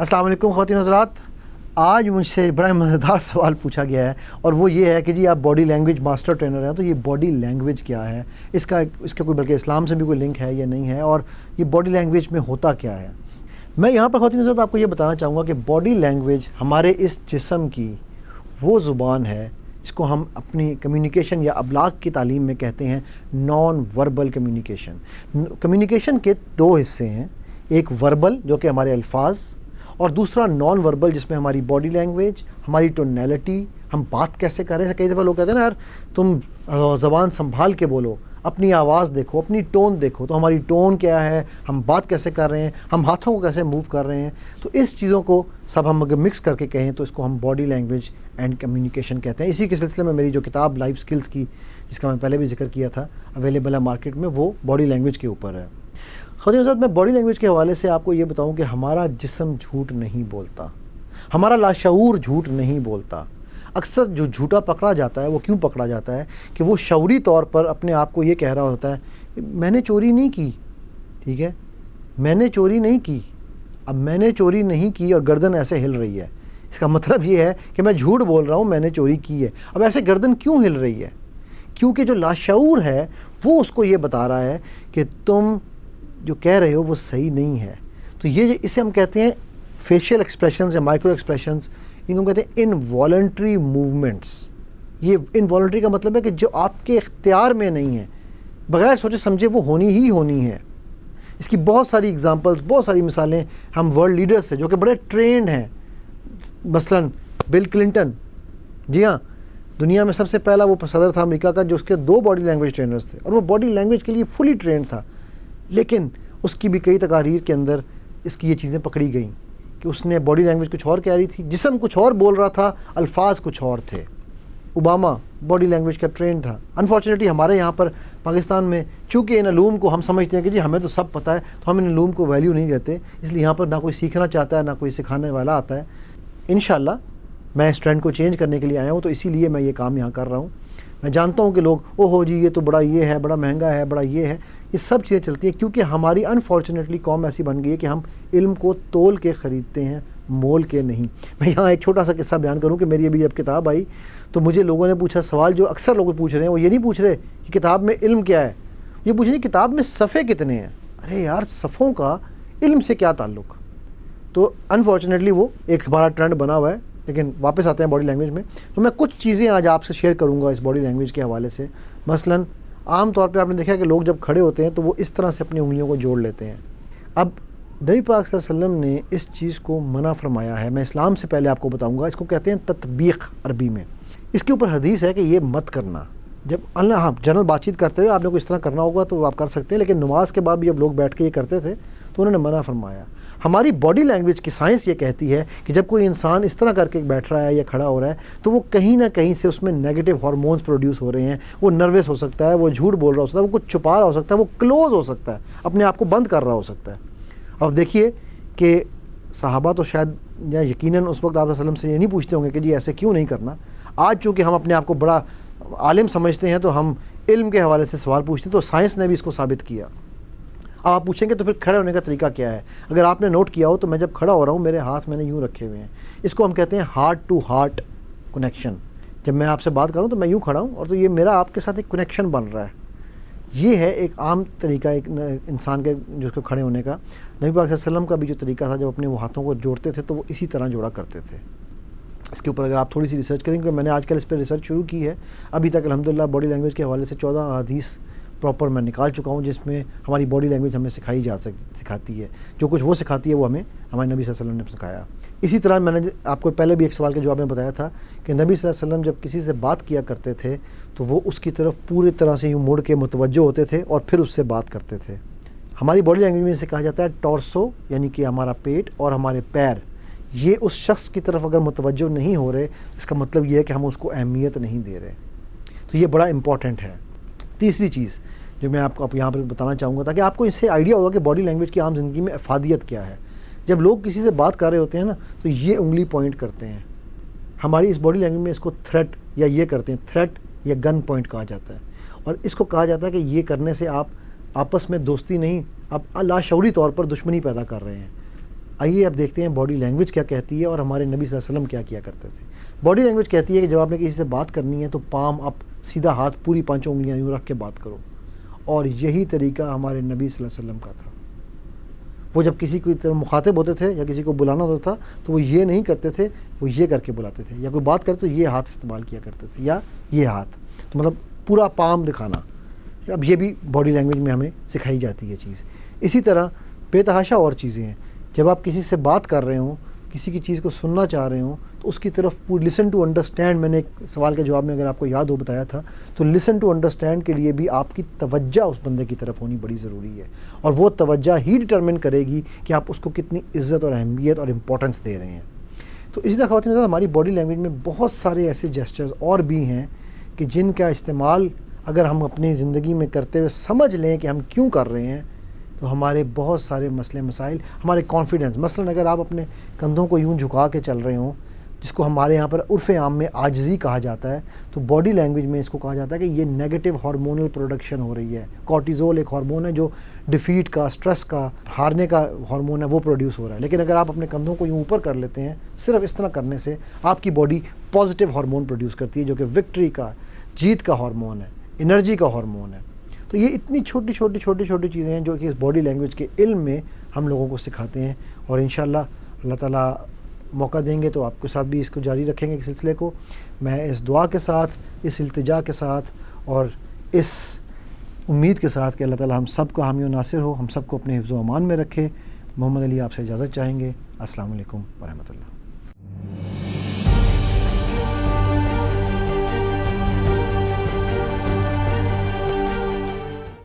السلام علیکم خواتین حضرات. آج مجھ سے بڑا مزیدار سوال پوچھا گیا ہے اور وہ یہ ہے کہ جی آپ باڈی لینگویج ماسٹر ٹرینر ہیں تو یہ باڈی لینگویج کیا ہے, اس کا کوئی بلکہ اسلام سے بھی کوئی لنک ہے یا نہیں ہے, اور یہ باڈی لینگویج میں ہوتا کیا ہے. میں یہاں پر خواتین حضرات آپ کو یہ بتانا چاہوں گا کہ باڈی لینگویج ہمارے اس جسم کی وہ زبان ہے جس کو ہم اپنی کمیونیکیشن یا ابلاغ کی تعلیم میں کہتے ہیں نان وربل کمیونیکیشن. کمیونیکیشن کے دو حصے ہیں, ایک وربل جو کہ ہمارے الفاظ, اور دوسرا نان وربل جس میں ہماری باڈی لینگویج, ہماری ٹونیلٹی, ہم بات کیسے کر رہے ہیں. کئی دفعہ لوگ کہتے ہیں نا یار تم زبان سنبھال کے بولو, اپنی آواز دیکھو, اپنی ٹون دیکھو, تو ہماری ٹون کیا ہے, ہم بات کیسے کر رہے ہیں, ہم ہاتھوں کو کیسے موو کر رہے ہیں. تو اس چیزوں کو سب ہم اگر مکس کر کے کہیں تو اس کو ہم باڈی لینگویج اینڈ کمیونیکیشن کہتے ہیں. اسی کے سلسلے میں میری جو کتاب لائف سکلز کی, جس کا میں پہلے بھی ذکر کیا تھا, اویلیبل ہے مارکیٹ میں, وہ باڈی لینگویج کے اوپر ہے. خاتون صاحب, میں باڈی لینگویج کے حوالے سے آپ کو یہ بتاؤں کہ ہمارا جسم جھوٹ نہیں بولتا, ہمارا لاشعور جھوٹ نہیں بولتا. اکثر جو جھوٹا پکڑا جاتا ہے وہ کیوں پکڑا جاتا ہے کہ وہ شعوری طور پر اپنے آپ کو یہ کہہ رہا ہوتا ہے میں نے چوری نہیں کی, ٹھیک ہے, میں نے چوری نہیں کی. اب میں نے چوری نہیں کی اور گردن ایسے ہل رہی ہے, اس کا مطلب یہ ہے کہ میں جھوٹ بول رہا ہوں, میں نے چوری کی ہے. اب ایسے گردن کیوں ہل رہی ہے؟ کیونکہ جو لاشعور ہے وہ اس کو یہ بتا رہا ہے کہ تم جو کہہ رہے ہو وہ صحیح نہیں ہے. تو یہ اسے ہم کہتے ہیں فیشیل ایکسپریشنز یا مائکرو ایکسپریشنز, ان کو ہم کہتے ہیں انوالنٹری موومنٹس. یہ انوالنٹری کا مطلب ہے کہ جو آپ کے اختیار میں نہیں ہے, بغیر سوچے سمجھے وہ ہونی ہی ہونی ہے. اس کی بہت ساری اگزامپلس, بہت ساری مثالیں ہم ورلڈ لیڈرز سے جو کہ بڑے ٹرینڈ ہیں, مثلاً بل کلنٹن, جی ہاں, دنیا میں سب سے پہلا وہ صدر تھا امریکہ کا جو اس کے 2 باڈی لینگویج ٹرینرز تھے, اور وہ باڈی لینگویج کے لیے فلی ٹرینڈ تھا. لیکن اس کی بھی کئی تقاریر کے اندر اس کی یہ چیزیں پکڑی گئیں کہ اس نے باڈی لینگویج کچھ اور کہہ رہی تھی, جسم کچھ اور بول رہا تھا, الفاظ کچھ اور تھے. اوباما باڈی لینگویج کا ٹرینڈ تھا. انفارچونیٹلی ہمارے یہاں پر پاکستان میں چونکہ ان علوم کو ہم سمجھتے ہیں کہ جی ہمیں تو سب پتہ ہے, تو ہم ان علوم کو ویلیو نہیں دیتے, اس لیے یہاں پر نہ کوئی سیکھنا چاہتا ہے نہ کوئی سکھانے والا آتا ہے. انشاءاللہ میں اس ٹرینڈ کو چینج کرنے کے لیے آیا ہوں, تو اسی لیے میں یہ کام یہاں کر رہا ہوں. میں جانتا ہوں کہ لوگ او ہو جی یہ تو بڑا یہ ہے, بڑا مہنگا ہے, بڑا یہ ہے, یہ سب چیزیں چلتی ہیں کیونکہ ہماری انفارچونیٹلی قوم ایسی بن گئی ہے کہ ہم علم کو تول کے خریدتے ہیں, مول کے نہیں. میں یہاں ایک چھوٹا سا قصہ بیان کروں کہ میری ابھی جب کتاب آئی تو مجھے لوگوں نے پوچھا سوال جو اکثر لوگ پوچھ رہے ہیں, وہ یہ نہیں پوچھ رہے کہ کتاب میں علم کیا ہے, یہ پوچھ رہے ہیں کتاب میں صفحے کتنے ہیں. ارے یار صفحوں کا علم سے کیا تعلق. تو انفارچونیٹلی وہ ایک ہمارا ٹرینڈ بنا ہوا ہے. لیکن واپس آتے ہیں باڈی لینگویج میں, تو میں کچھ چیزیں آج آپ سے شیئر کروں گا اس باڈی لینگویج کے حوالے سے. مثلاً عام طور پہ آپ نے دیکھا کہ لوگ جب کھڑے ہوتے ہیں تو وہ اس طرح سے اپنی انگلیوں کو جوڑ لیتے ہیں. اب نبی پاک صلی اللہ علیہ وسلم نے اس چیز کو منع فرمایا ہے. میں اسلام سے پہلے آپ کو بتاؤں گا, اس کو کہتے ہیں تطبیق عربی میں. اس کے اوپر حدیث ہے کہ یہ مت کرنا. جب ہاں جنرل بات چیت کرتے ہوئے آپ نے کو اس طرح کرنا ہوگا تو آپ کر سکتے ہیں, لیکن نماز کے بعد بھی جب لوگ بیٹھ کے یہ کرتے تھے تو انہوں نے منع فرمایا. ہماری باڈی لینگویج کی سائنس یہ کہتی ہے کہ جب کوئی انسان اس طرح کر کے بیٹھ رہا ہے یا کھڑا ہو رہا ہے تو وہ کہیں نہ کہیں سے اس میں نیگیٹو ہارمونز پروڈیوس ہو رہے ہیں. وہ نروس ہو سکتا ہے, وہ جھوٹ بول رہا ہو سکتا ہے, وہ کچھ چھپا رہا ہو سکتا ہے, وہ کلوز ہو سکتا ہے, اپنے آپ کو بند کر رہا ہو سکتا ہے. اب دیکھیے کہ صحابہ تو شاید یا یقیناً اس وقت آپ صلی اللہ علیہ وسلم سے یہ نہیں پوچھتے ہوں گے کہ جی ایسے کیوں نہیں کرنا. آج چونکہ ہم اپنے آپ کو بڑا عالم سمجھتے ہیں تو ہم علم کے حوالے سے سوال پوچھتے ہیں, تو سائنس نے بھی اس کو ثابت کیا. اب آپ پوچھیں گے تو پھر کھڑے ہونے کا طریقہ کیا ہے. اگر آپ نے نوٹ کیا ہو تو میں جب کھڑا ہو رہا ہوں میرے ہاتھ میں نے یوں رکھے ہوئے ہیں. اس کو ہم کہتے ہیں ہارٹ ٹو ہارٹ کنیکشن. جب میں آپ سے بات کروں تو میں یوں کھڑا ہوں اور تو یہ میرا آپ کے ساتھ ایک کنیکشن بن رہا ہے. یہ ہے ایک عام طریقہ ایک انسان کے جو اس کو کھڑے ہونے کا. نبی پاک صلی اللہ علیہ وسلم کا بھی جو طریقہ تھا جب اپنے وہ ہاتھوں کو جوڑتے تھے تو وہ اسی طرح جوڑا کرتے تھے. اس کے اوپر اگر آپ تھوڑی سی ریسرچ کریں گے, میں نے آج کل اس پہ ریسرچ شروع کی ہے. ابھی تک الحمدللہ باڈی لینگویج کے حوالے سے 14 احادیث پراپر میں نکال چکا ہوں, جس میں ہماری باڈی لینگویج ہمیں سکھاتی ہے. جو کچھ وہ سکھاتی ہے وہ ہمیں ہمارے نبی صلی اللہ علیہ وسلم نے سکھایا. اسی طرح میں نے آپ کو پہلے بھی ایک سوال کے جواب میں بتایا تھا کہ نبی صلی اللہ علیہ وسلم جب کسی سے بات کیا کرتے تھے تو وہ اس کی طرف پوری طرح سے یوں مڑ کے متوجہ ہوتے تھے اور پھر اس سے بات کرتے تھے. ہماری باڈی لینگویج میں سے کہا جاتا ہے ٹورسو, یعنی کہ ہمارا پیٹ اور ہمارے پیر, یہ اس شخص کی طرف اگر متوجہ نہیں ہو رہے اس کا مطلب یہ ہے کہ ہم اس کو اہمیت نہیں دے رہے. تو یہ بڑا امپورٹنٹ ہے. تیسری چیز جو میں آپ کو یہاں پر بتانا چاہوں گا تاکہ آپ کو اس سے آئیڈیا ہوگا کہ باڈی لینگویج کی عام زندگی میں افادیت کیا ہے. جب لوگ کسی سے بات کر رہے ہوتے ہیں نا تو یہ انگلی پوائنٹ کرتے ہیں. ہماری اس باڈی لینگویج میں اس کو تھریٹ یا یہ کرتے ہیں, تھریٹ یا گن پوائنٹ کہا جاتا ہے. اور اس کو کہا جاتا ہے کہ یہ کرنے سے آپ آپس میں دوستی نہیں, آپ لاشعوری طور پر دشمنی پیدا کر رہے ہیں. آئیے اب دیکھتے ہیں باڈی لینگویج کیا کہتی ہے اور ہمارے نبی صلی اللہ علیہ وسلم کیا کیا کرتے تھے۔ باڈی لینگویج کہتی ہے کہ جب آپ نے کسی سے بات کرنی ہے تو پام اپ، سیدھا ہاتھ، پوری 5 انگلیاں یوں رکھ کے بات کرو، اور یہی طریقہ ہمارے نبی صلی اللہ علیہ وسلم کا تھا۔ وہ جب کسی کی طرف مخاطب ہوتے تھے یا کسی کو بلانا ہوتا تھا تو وہ یہ نہیں کرتے تھے، وہ یہ کر کے بلاتے تھے، یا کوئی بات کرتے تو یہ ہاتھ استعمال کیا کرتے تھے یا یہ ہاتھ، تو مطلب پورا پام دکھانا۔ اب یہ بھی باڈی لینگویج میں ہمیں سکھائی جاتی ہے چیز۔ اسی طرح بے تحاشا اور چیزیں ہیں، جب آپ کسی سے بات کر رہے ہوں، کسی کی چیز کو سننا چاہ رہے ہوں تو اس کی طرف لسن ٹو انڈرسٹینڈ، میں نے ایک سوال کے جواب میں اگر آپ کو یاد ہو بتایا تھا، تو لسن ٹو انڈرسٹینڈ کے لیے بھی آپ کی توجہ اس بندے کی طرف ہونی بڑی ضروری ہے، اور وہ توجہ ہی ڈٹرمن کرے گی کہ آپ اس کو کتنی عزت اور اہمیت اور امپورٹنس دے رہے ہیں۔ تو اسی طرح خواتین حضرات، ہماری باڈی لینگویج میں بہت سارے ایسے جیسچرز اور بھی ہیں کہ جن کا استعمال اگر ہم اپنی زندگی میں کرتے ہوئے سمجھ لیں کہ ہم کیوں کر رہے ہیں تو ہمارے بہت سارے مسئلے مسائل، ہمارے کانفیڈنس، مثلا اگر آپ اپنے کندھوں کو یوں جھکا کے چل رہے ہوں، جس کو ہمارے یہاں پر عرف عام میں عاجزی کہا جاتا ہے، تو باڈی لینگویج میں اس کو کہا جاتا ہے کہ یہ نیگیٹو ہارمونل پروڈکشن ہو رہی ہے۔ کورٹیزول ایک ہارمون ہے جو ڈیفیٹ کا، سٹریس کا، ہارنے کا ہارمون ہے، وہ پروڈیوس ہو رہا ہے۔ لیکن اگر آپ اپنے کندھوں کو یوں اوپر کر لیتے ہیں، صرف اس طرح کرنے سے آپ کی باڈی پازیٹیو ہارمون پروڈیوس کرتی ہے جو کہ وکٹری کا، جیت کا ہارمون ہے، انرجی کا ہارمون ہے۔ تو یہ اتنی چھوٹی چھوٹی چیزیں ہیں جو کہ اس باڈی لینگویج کے علم میں ہم لوگوں کو سکھاتے ہیں، اور انشاءاللہ اللہ تعالیٰ موقع دیں گے تو آپ کے ساتھ بھی اس کو جاری رکھیں گے، اس سلسلے کو۔ میں اس دعا کے ساتھ، اس التجا کے ساتھ اور اس امید کے ساتھ کہ اللہ تعالیٰ ہم سب کو حامی و ناصر ہو، ہم سب کو اپنے حفظ و امان میں رکھے، محمد علی آپ سے اجازت چاہیں گے۔ السلام علیکم ورحمۃ اللہ۔